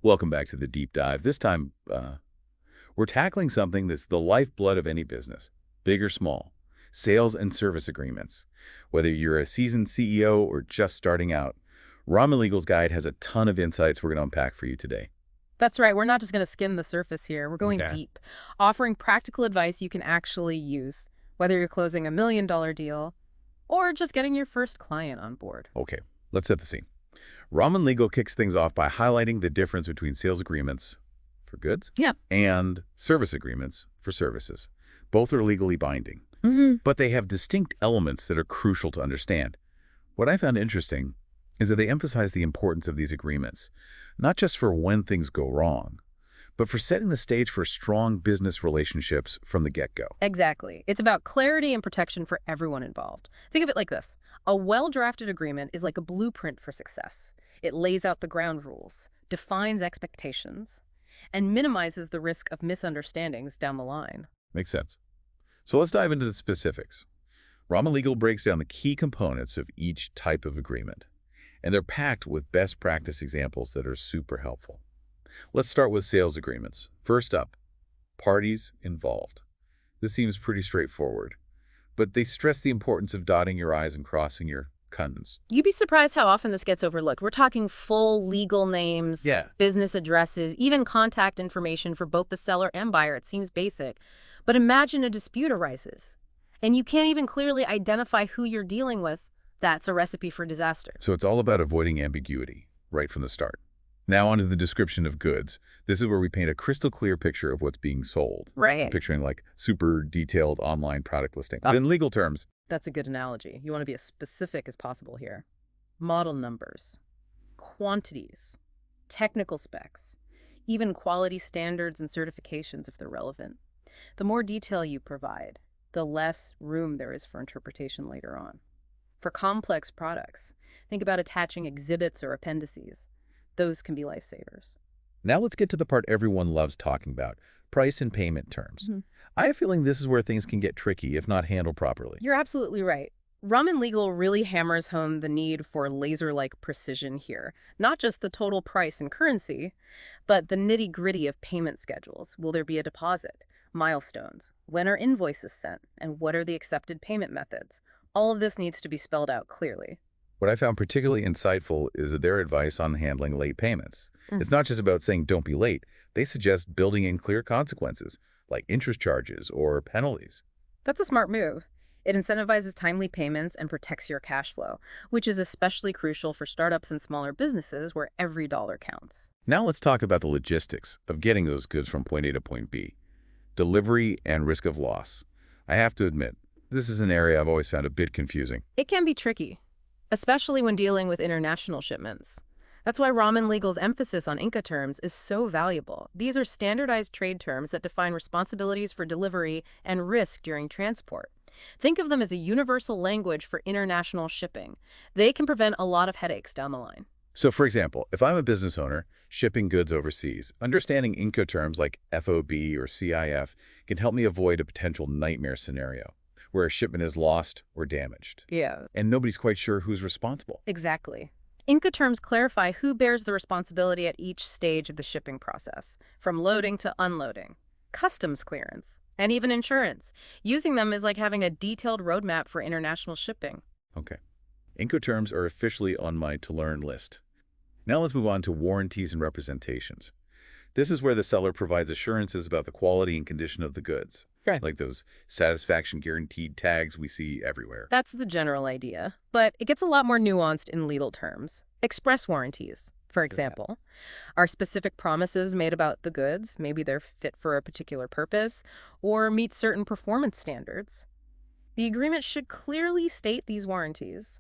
Welcome back to the deep dive. This time, we're tackling something that's the lifeblood of any business, big or small, sales and service agreements. Whether you're a seasoned CEO or just starting out, Ramen Legal's guide has a ton of insights we're going to unpack for you today. That's right. We're not just going to skim the surface here. We're going Yeah. deep, offering practical advice you can actually use, whether you're closing a $1 million deal or just getting your first client on board. Okay, let's set the scene. Ramen Legal kicks things off by highlighting the difference between sales agreements for goods Yeah. and service agreements for services. Both are legally binding, but they have distinct elements that are crucial to understand. What I found interesting is that they emphasize the importance of these agreements, not just for when things go wrong, but for setting the stage for strong business relationships from the get-go. Exactly. It's about clarity and protection for everyone involved. Think of it like this. A well-drafted agreement is like a blueprint for success. It lays out the ground rules, defines expectations, and minimizes the risk of misunderstandings down the line. Makes sense. So let's dive into the specifics. Ramen Legal breaks down the key components of each type of agreement, and they're packed with best practice examples that are super helpful. Let's start with sales agreements. First up, parties involved. This seems pretty straightforward, but they stress the importance of dotting your I's and crossing your T's. You'd be surprised how often this gets overlooked. We're talking full legal names, Yeah. business addresses, even contact information for both the seller and buyer. It seems basic. But imagine a dispute arises, and you can't even clearly identify who you're dealing with. That's a recipe for disaster. So it's all about avoiding ambiguity right from the start. Now onto the description of goods. This is where we paint a crystal clear picture of what's being sold. Right. Picturing like super detailed online product listing. But in legal terms, That's a good analogy. You want to be as specific as possible here. Model numbers, quantities, technical specs, even quality standards and certifications if they're relevant. The more detail you provide, the less room there is for interpretation later on. For complex products, think about attaching exhibits or appendices. Those can be lifesavers. now let's get to the part everyone loves talking about, price and payment terms. I have a feeling this is where things can get tricky if not handled properly. You're absolutely right. Ramen Legal really hammers home the need for laser-like precision here. Not just the total price and currency, but the nitty-gritty of payment schedules. Will there be a deposit? Milestones? When are invoices sent? And what are the accepted payment methods? All of this needs to be spelled out clearly. What I found particularly insightful is that their advice on handling late payments. Mm. It's not just about saying don't be late. They suggest building in clear consequences, like interest charges or penalties. That's a smart move. It incentivizes timely payments and protects your cash flow, which is especially crucial for startups and smaller businesses where every dollar counts. Now let's talk about the logistics of getting those goods from point A to point B. Delivery and risk of loss. I have to admit, this is an area I've always found a bit confusing. It can be tricky, especially when dealing with international shipments. That's why Ramen Legal's emphasis on Incoterms is so valuable. These are standardized trade terms that define responsibilities for delivery and risk during transport. Think of them as a universal language for international shipping. They can prevent a lot of headaches down the line. So for example, if I'm a business owner shipping goods overseas, understanding Incoterms like FOB or CIF can help me avoid a potential nightmare scenario where a shipment is lost or damaged, Yeah, and nobody's quite sure who's responsible. exactly. Incoterms clarify who bears the responsibility at each stage of the shipping process, from loading to unloading, customs clearance, and even insurance. Using them is like having a detailed roadmap for international shipping. Okay. Incoterms are officially on my to-learn list. Now let's move on to warranties and representations. This is where the seller provides assurances about the quality and condition of the goods, Right. like those satisfaction guaranteed tags we see everywhere. That's the general idea, but it gets a lot more nuanced in legal terms. Express warranties, for What's that? example, are specific promises made about the goods. Maybe they're fit for a particular purpose or meet certain performance standards. The agreement should clearly state these warranties,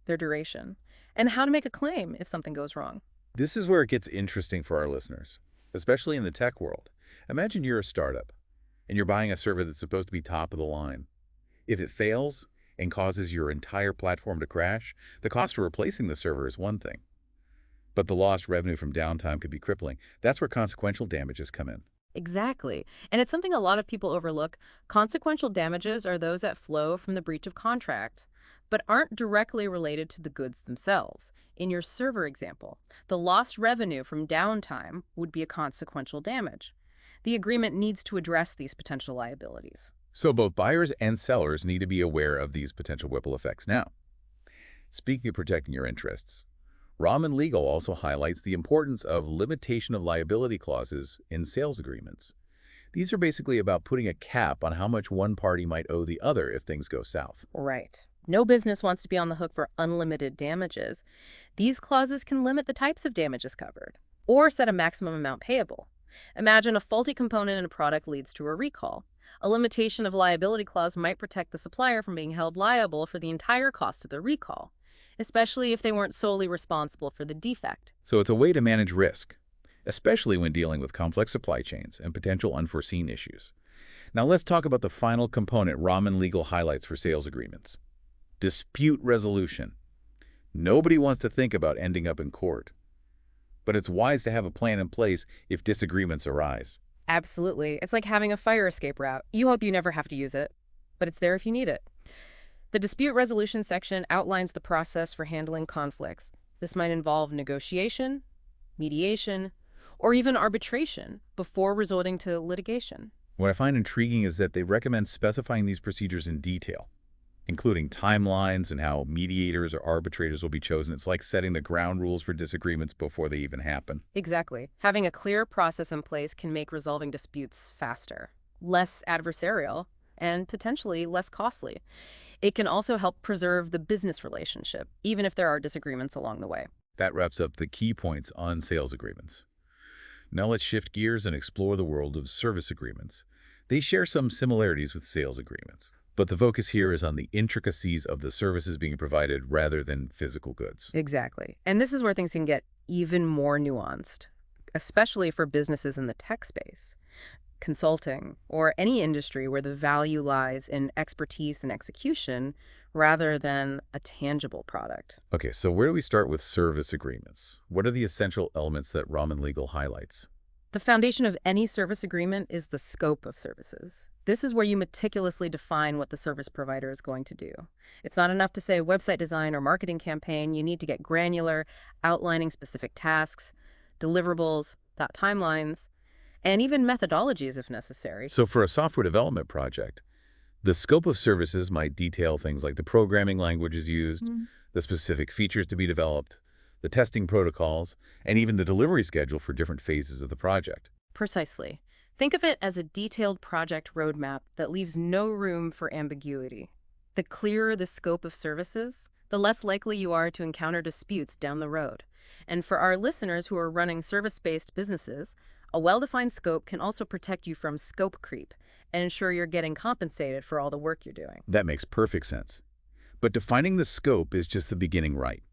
their duration, and how to make a claim if something goes wrong. This is where it gets interesting for our listeners, especially in the tech world. Imagine you're a startup, and you're buying a server that's supposed to be top of the line. If it fails and causes your entire platform to crash, the cost of replacing the server is one thing. But the lost revenue from downtime could be crippling. That's where consequential damages come in. Exactly. And it's something a lot of people overlook. Consequential damages are those that flow from the breach of contract. but aren't directly related to the goods themselves. In your server example, the lost revenue from downtime would be a consequential damage. The agreement needs to address these potential liabilities. So both buyers and sellers need to be aware of these potential ripple effects now. Speaking of protecting your interests, ramen.legal also highlights the importance of limitation of liability clauses in sales agreements. These are basically about putting a cap on how much one party might owe the other if things go south. Right. No business wants to be on the hook for unlimited damages. These clauses can limit the types of damages covered or set a maximum amount payable. Imagine a faulty component in a product leads to a recall. A limitation of liability clause might protect the supplier from being held liable for the entire cost of the recall, especially if they weren't solely responsible for the defect. So it's a way to manage risk, especially when dealing with complex supply chains and potential unforeseen issues. Now let's talk about the final component ramen.legal highlights for sales agreements. Dispute resolution. Nobody wants to think about ending up in court, but it's wise to have a plan in place if disagreements arise. Absolutely. It's like having a fire escape route. You hope you never have to use it, but it's there if you need it. The dispute resolution section outlines the process for handling conflicts. This might involve negotiation, mediation, or even arbitration before resorting to litigation. What I find intriguing is that they recommend specifying these procedures in detail, including timelines and how mediators or arbitrators will be chosen. It's like setting the ground rules for disagreements before they even happen. Exactly. Having a clear process in place can make resolving disputes faster, less adversarial, and potentially less costly. It can also help preserve the business relationship, even if there are disagreements along the way. That wraps up the key points on sales agreements. Now let's shift gears and explore the world of service agreements. They share some similarities with sales agreements, but the focus here is on the intricacies of the services being provided rather than physical goods. Exactly. And this is where things can get even more nuanced, especially for businesses in the tech space, consulting, or any industry where the value lies in expertise and execution rather than a tangible product. Okay, so where do we start with service agreements? What are the essential elements that ramen.legal highlights? The foundation of any service agreement is the scope of services. This is where you meticulously define what the service provider is going to do. It's not enough to say website design or marketing campaign. You need to get granular, outlining specific tasks, deliverables, timelines, and even methodologies if necessary. So for a software development project, the scope of services might detail things like the programming languages used, the specific features to be developed, the testing protocols, and even the delivery schedule for different phases of the project. Precisely. Think of it as a detailed project roadmap that leaves no room for ambiguity. The clearer the scope of services, the less likely you are to encounter disputes down the road. And for our listeners who are running service-based businesses, a well-defined scope can also protect you from scope creep and ensure you're getting compensated for all the work you're doing. That makes perfect sense. But defining the scope is just the beginning, right?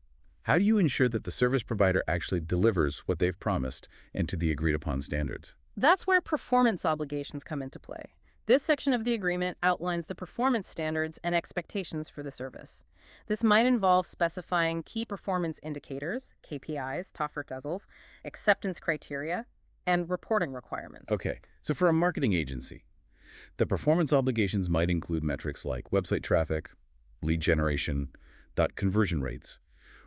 How do you ensure that the service provider actually delivers what they've promised and to the agreed-upon standards? That's where performance obligations come into play. This section of the agreement outlines the performance standards and expectations for the service. This might involve specifying key performance indicators, KPIs, Toffertezels, acceptance criteria, and reporting requirements. Okay, so for a marketing agency, the performance obligations might include metrics like website traffic, lead generation, conversion rates,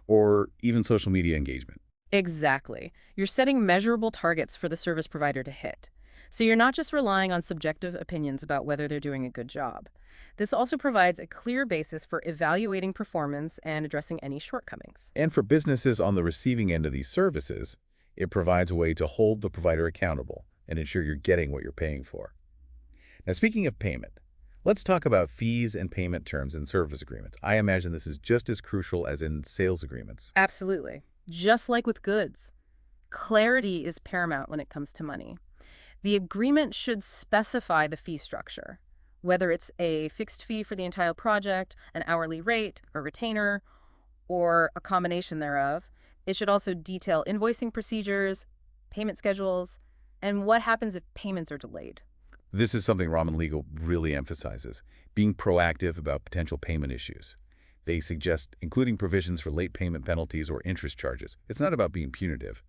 or even social media engagement. Exactly. You're setting measurable targets for the service provider to hit. So you're not just relying on subjective opinions about whether they're doing a good job. This also provides a clear basis for evaluating performance and addressing any shortcomings. And for businesses on the receiving end of these services, it provides a way to hold the provider accountable and ensure you're getting what you're paying for. Now, speaking of payment, let's talk about fees and payment terms in service agreements. I imagine this is just as crucial as in sales agreements. Absolutely. Just like with goods, clarity is paramount when it comes to money. The agreement should specify the fee structure, whether it's a fixed fee for the entire project, an hourly rate, a retainer, or a combination thereof. It should also detail invoicing procedures, payment schedules, and what happens if payments are delayed. This is something ramen.legal really emphasizes, being proactive about potential payment issues. They suggest including provisions for late payment penalties or interest charges. It's not about being punitive,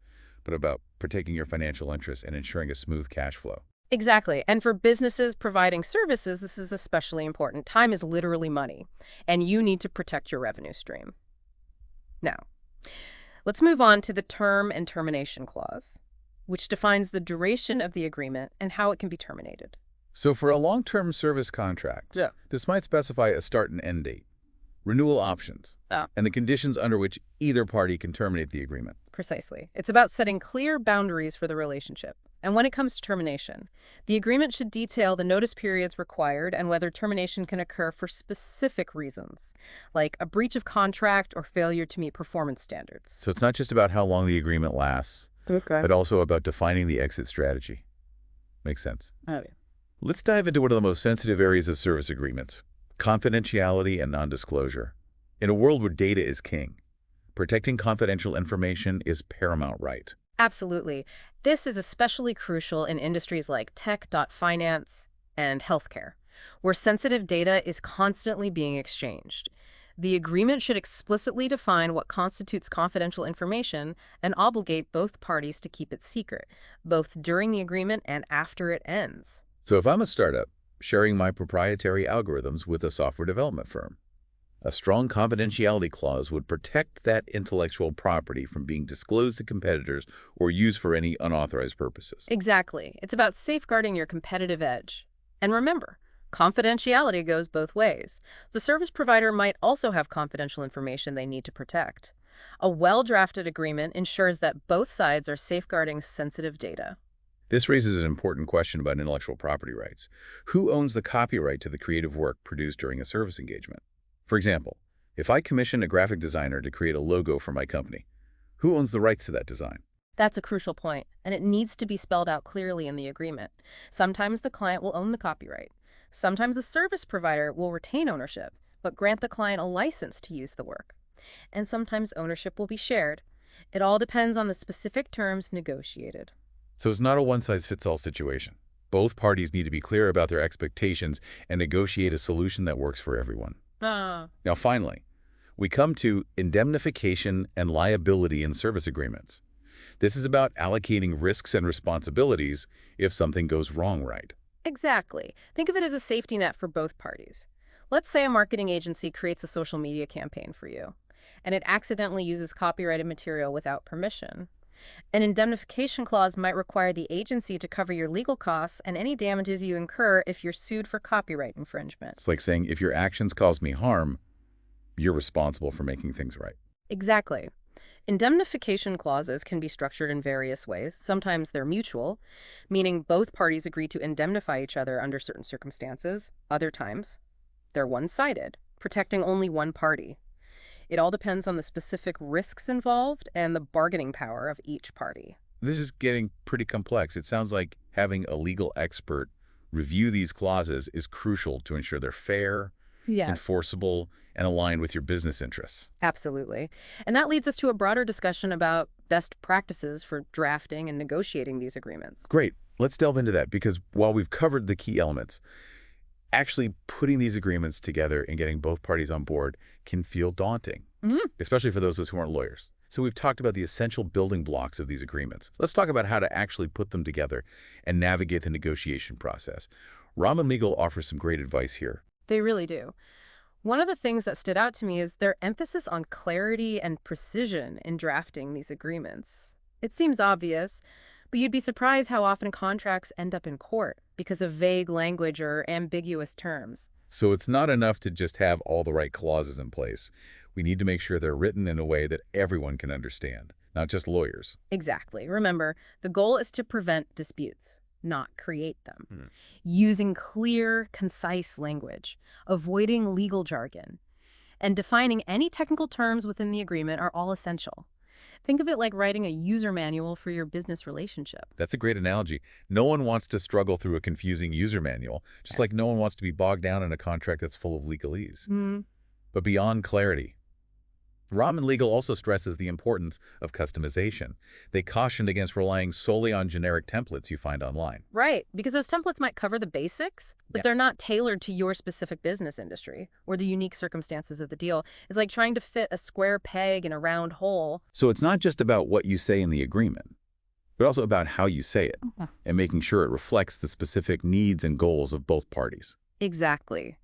but about protecting your financial interests and ensuring a smooth cash flow. Exactly. And for businesses providing services, this is especially important. Time is literally money, and you need to protect your revenue stream. Now, let's move on to the term and termination clause, which defines the duration of the agreement and how it can be terminated. So for a long-term service contract, Yeah. this might specify a start and end date, renewal options, Ah, and the conditions under which either party can terminate the agreement. precisely. It's about setting clear boundaries for the relationship. And when it comes to termination, the agreement should detail the notice periods required and whether termination can occur for specific reasons, like a breach of contract or failure to meet performance standards. So it's not just about how long the agreement lasts, Okay. but also about defining the exit strategy. Makes sense. Oh, yeah. Let's dive into one of the most sensitive areas of service agreements, confidentiality and non-disclosure. In a world where data is king, protecting confidential information is paramount right. Absolutely. This is especially crucial in industries like tech, finance, and healthcare, where sensitive data is constantly being exchanged. The agreement should explicitly define what constitutes confidential information and obligate both parties to keep it secret, both during the agreement and after it ends. So if I'm a startup sharing my proprietary algorithms with a software development firm, a strong confidentiality clause would protect that intellectual property from being disclosed to competitors or used for any unauthorized purposes. Exactly. It's about safeguarding your competitive edge. And remember, confidentiality goes both ways. The service provider might also have confidential information they need to protect. A well-drafted agreement ensures that both sides are safeguarding sensitive data. This raises an important question about intellectual property rights. Who owns the copyright to the creative work produced during a service engagement? For example, if I commission a graphic designer to create a logo for my company, who owns the rights to that design? That's a crucial point, and it needs to be spelled out clearly in the agreement. Sometimes the client will own the copyright. Sometimes the service provider will retain ownership, but grant the client a license to use the work. And sometimes ownership will be shared. It all depends on the specific terms negotiated. So it's not a one-size-fits-all situation. Both parties need to be clear about their expectations and negotiate a solution that works for everyone. Now, finally, we come to indemnification and liability in service agreements. This is about allocating risks and responsibilities if something goes wrong, right? Exactly. Think of it as a safety net for both parties. Let's say a marketing agency creates a social media campaign for you, and it accidentally uses copyrighted material without permission. An indemnification clause might require the agency to cover your legal costs and any damages you incur if you're sued for copyright infringement. It's like saying, if your actions cause me harm, you're responsible for making things right. Exactly. Indemnification clauses can be structured in various ways. Sometimes they're mutual, meaning both parties agree to indemnify each other under certain circumstances. Other times, they're one-sided, protecting only one party. It all depends on the specific risks involved and the bargaining power of each party. This is getting pretty complex. It sounds like having a legal expert review these clauses is crucial to ensure they're fair, Yes, enforceable, and aligned with your business interests. absolutely. And that leads us to a broader discussion about best practices for drafting and negotiating these agreements. Great. Let's delve into that because while we've covered the key elements, actually putting these agreements together and getting both parties on board can feel daunting, especially for those of us who aren't lawyers. So we've talked about the essential building blocks of these agreements. Let's talk about how to actually put them together and navigate the negotiation process. Ramen.legal offers some great advice here. They really do. One of the things that stood out to me is their emphasis on clarity and precision in drafting these agreements. It seems obvious, but you'd be surprised how often contracts end up in court because of vague language or ambiguous terms. So it's not enough to just have all the right clauses in place. We need to make sure they're written in a way that everyone can understand, not just lawyers. Exactly. Remember, the goal is to prevent disputes, not create them. Hmm. Using clear, concise language, avoiding legal jargon, and defining any technical terms within the agreement are all essential. Think of it like writing a user manual for your business relationship. That's a great analogy. No one wants to struggle through a confusing user manual, just like no one wants to be bogged down in a contract that's full of legalese. But beyond clarity, ramen.legal also stresses the importance of customization. They cautioned against relying solely on generic templates you find online. Right, because those templates might cover the basics, but Yeah. they're not tailored to your specific business industry or the unique circumstances of the deal. It's like trying to fit a square peg in a round hole. So it's not just about what you say in the agreement. but also about how you say it Okay. and making sure it reflects the specific needs and goals of both parties. Exactly.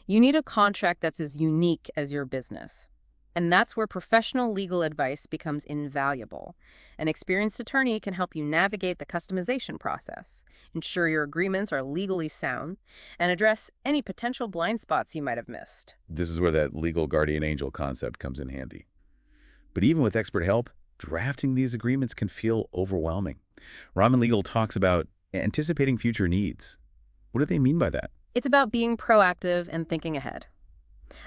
You need a contract that's as unique as your business. And that's where professional legal advice becomes invaluable. An experienced attorney can help you navigate the customization process, ensure your agreements are legally sound, and address any potential blind spots you might have missed. This is where that legal guardian angel concept comes in handy. But even with expert help, drafting these agreements can feel overwhelming. Ramen Legal talks about anticipating future needs. What do they mean by that? It's about being proactive and thinking ahead.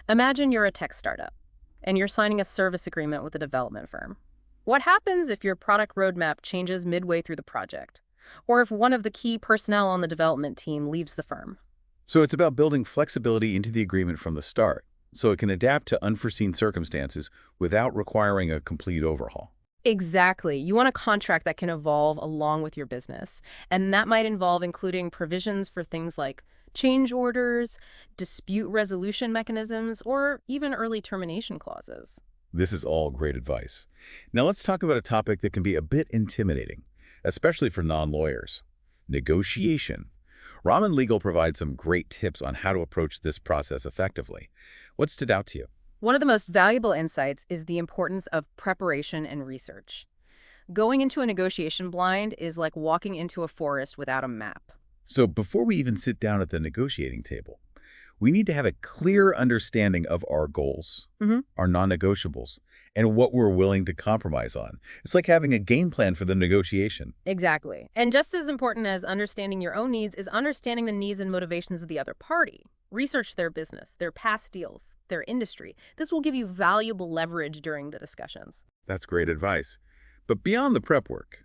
Imagine you're a tech startup, and you're signing a service agreement with a development firm. What happens if your product roadmap changes midway through the project? Or if one of the key personnel on the development team leaves the firm? So it's about building flexibility into the agreement from the start, so it can adapt to unforeseen circumstances without requiring a complete overhaul. Exactly. You want a contract that can evolve along with your business. And that might involve including provisions for things like change orders, dispute resolution mechanisms, or even early termination clauses. This is all great advice. Now let's talk about a topic that can be a bit intimidating, especially for non-lawyers: negotiation. Ramen Legal provides some great tips on how to approach this process effectively. What stood out to you? One of the most valuable insights is the importance of preparation and research. Going into a negotiation blind is like walking into a forest without a map. So before we even sit down at the negotiating table, we need to have a clear understanding of our goals, hmm our non-negotiables, and what we're willing to compromise on. It's like having a game plan for the negotiation. Exactly. And just as important as understanding your own needs is understanding the needs and motivations of the other party. Research their business, their past deals, their industry. This will give you valuable leverage during the discussions. That's great advice. But beyond the prep work,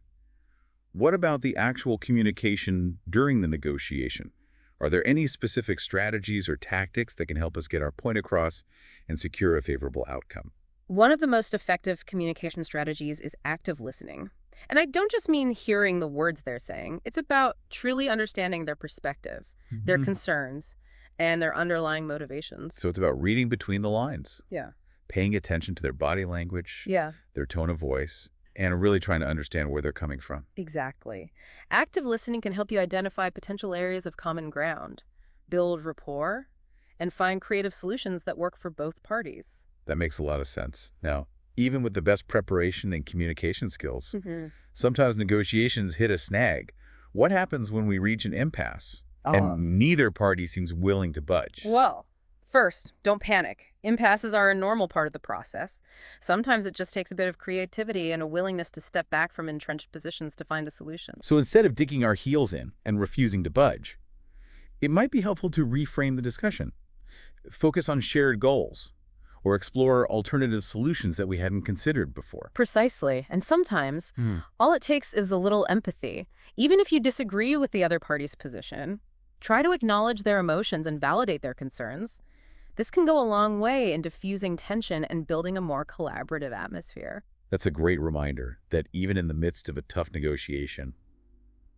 what about the actual communication during the negotiation? Are there any specific strategies or tactics that can help us get our point across and secure a favorable outcome? One of the most effective communication strategies is active listening. And I don't just mean hearing the words they're saying. It's about truly understanding their perspective, their Mhm. concerns, and their underlying motivations. So it's about reading between the lines, Yeah. paying attention to their body language, Yeah. their tone of voice, and really trying to understand where they're coming from. Exactly. Active listening can help you identify potential areas of common ground, build rapport, and find creative solutions that work for both parties. That makes a lot of sense. Now, even with the best preparation and communication skills, hmm sometimes negotiations hit a snag. What happens when we reach an impasse Oh. and neither party seems willing to budge? Well, first, don't panic. Impasses are a normal part of the process. Sometimes it just takes a bit of creativity and a willingness to step back from entrenched positions to find a solution. So instead of digging our heels in and refusing to budge, it might be helpful to reframe the discussion, focus on shared goals, or explore alternative solutions that we hadn't considered before. Precisely. And sometimes, Hmm. all it takes is a little empathy. Even if you disagree with the other party's position, try to acknowledge their emotions and validate their concerns. This can go a long way in diffusing tension and building a more collaborative atmosphere. That's a great reminder that even in the midst of a tough negotiation,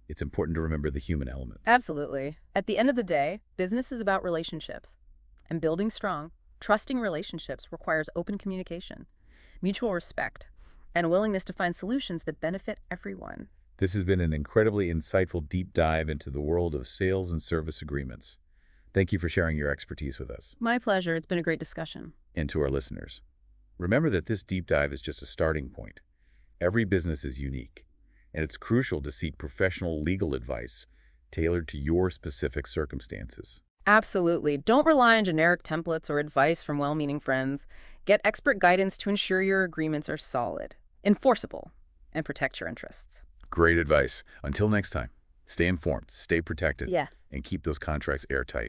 it's important to remember the human element. Absolutely. At the end of the day, business is about relationships. And building strong, trusting relationships requires open communication, mutual respect, and a willingness to find solutions that benefit everyone. This has been an incredibly insightful deep dive into the world of sales and service agreements. Thank you for sharing your expertise with us. My pleasure. It's been a great discussion. And to our listeners, remember that this deep dive is just a starting point. Every business is unique, and it's crucial to seek professional legal advice tailored to your specific circumstances. Absolutely. Don't rely on generic templates or advice from well-meaning friends. Get expert guidance to ensure your agreements are solid, enforceable, and protect your interests. Great advice. Until next time, stay informed, stay protected, Yeah. and keep those contracts airtight.